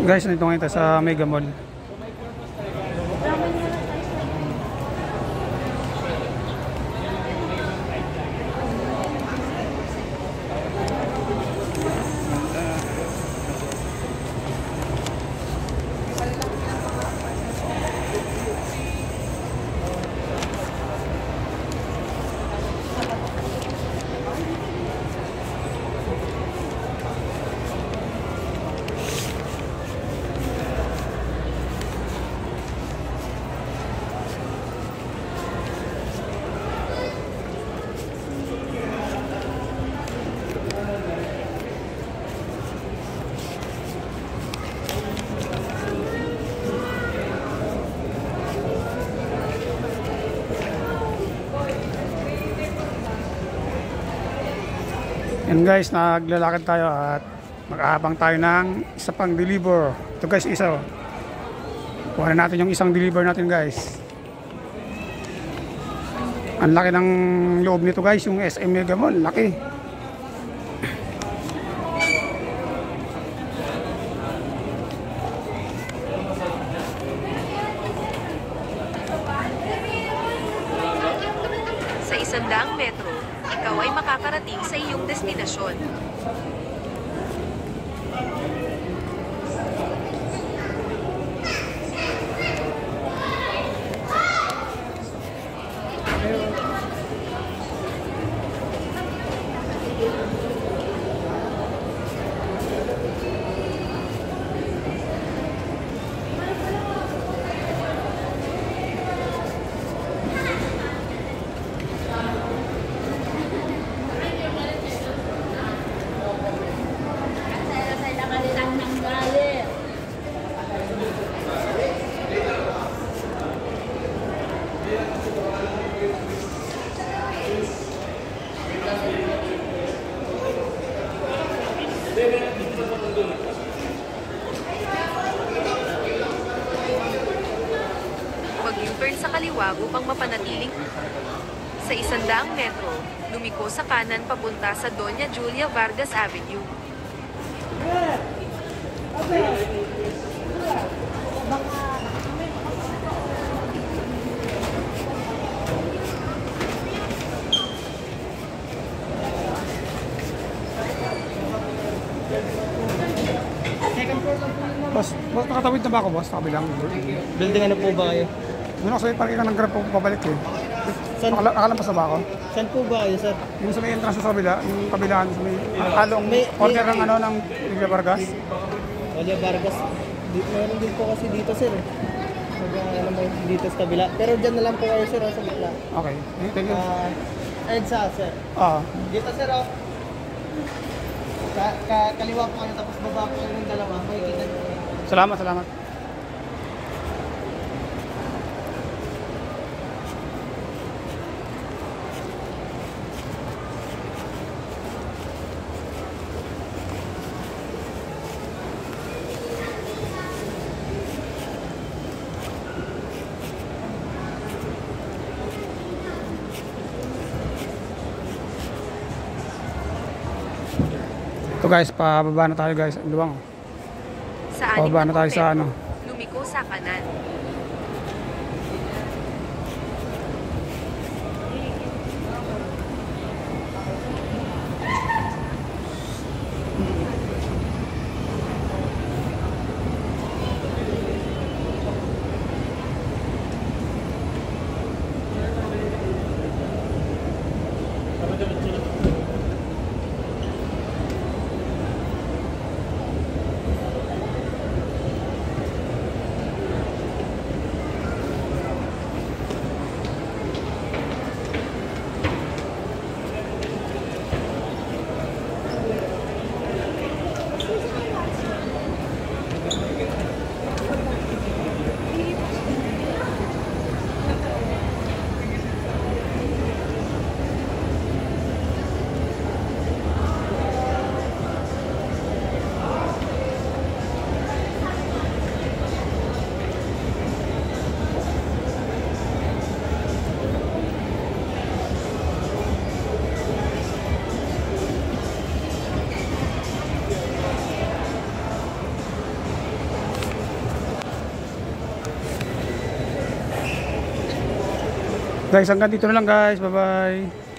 Guys, nandito ngayon tayo sa Mega Mall. Yan guys, naglalakad tayo at mag-aabang tayo ng isa pang deliver. Ito guys, isa. Kuha na natin yung isang deliver natin guys. Ang laki ng loob nito guys, yung SM Mega Mall, laki. Sa 100 metro, ikaw ay makakarating sa iyong destinasyon. Mag-U-turn sa kaliwa upang mapanatiling. Sa 100 metro, lumiko sa kanan papunta sa Doña Julia Vargas Avenue. Boss, nakatawid na ba ako boss? Kabilang Building ano po ba kayo? doon ako sa parking ng Grab po pabalik eh. Saan, Nakalampas na ba ako? saan po ba kayo, sir? Yung sa may entrance sa kabila, yung kabilaan sa may halong May- corner may- ng ano ng Julia Vargas. Julia Vargas. Meron din po kasi dito, sir. Ano mo, dito sa kabila. Pero dyan na lang po kayo, sir, sa kabila. Okay, thank you. EDSA, sir. Ah, Dito, sir, oh. Kaliwa po kayo, tapos baba po kayo ng dalawa. Makikita niyo. salamat, salamat. Ito guys, pababa na tayo guys. Ang luwang. Sa Pababa 60 na tayo sa metro, ano. lumiko sa kanan. Guys, hanggang dito na lang guys. Bye-bye.